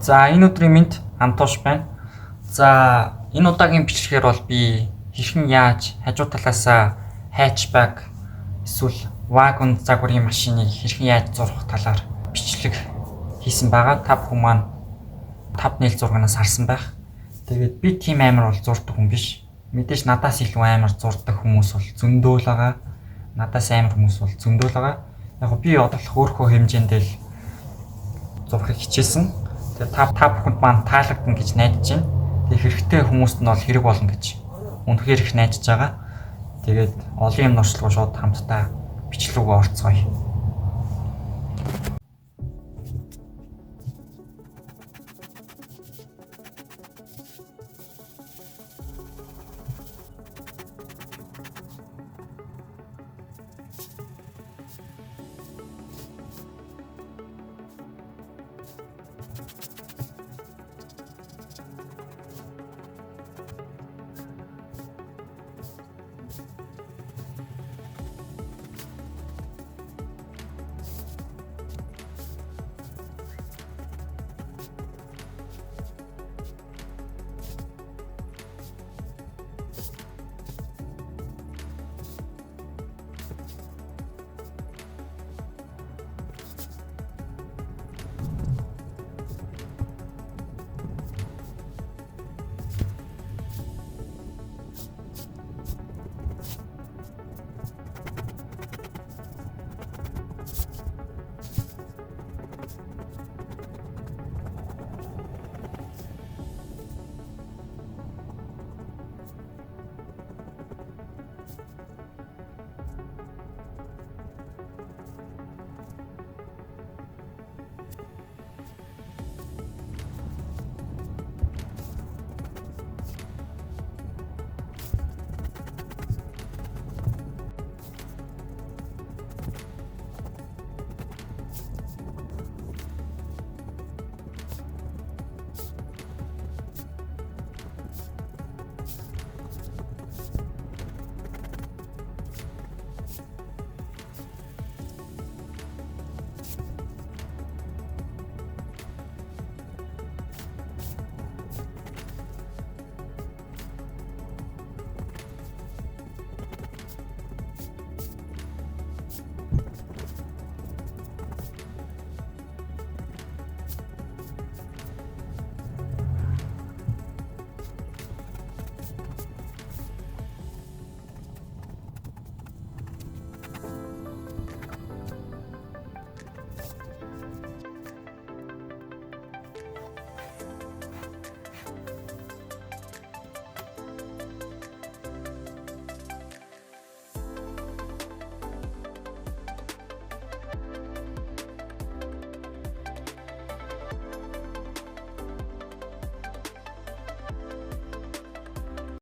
За энэ өдрийн мэнд Антош байна. За энэ удаагийн бичлэгээр бол би хэрхэн яаж хажуу талаасаа хэтчбэк эсвэл вагон загварын машиныг хэрхэн яаж зурх талаар бичлэг хийсэн байгаа. Та бүхэн маань 5.6-наас харсан байх. Тэгээд би тийм амар бол зурдаг хүн биш. Мэдээж надаас илүү амар зурдаг хүмүүс бол зөндөө л байгаа. Надаас амар хүмүүс бол зөндөө л байгаа. Яг би одоо л өөрийнхөө хэмжээндээ л зурхыг хичээсэн. Тэгээд та бүхэнд маань таалагдана гэж найдаж байна. Тэгээд хэрэгтэй хүмүүст нь бол хэрэг болно гэж үнэхээр их найдаж байгаа. Тэгээд олон юм нуршлагаа шууд хамтдаа бичлэг рүү орцгоё.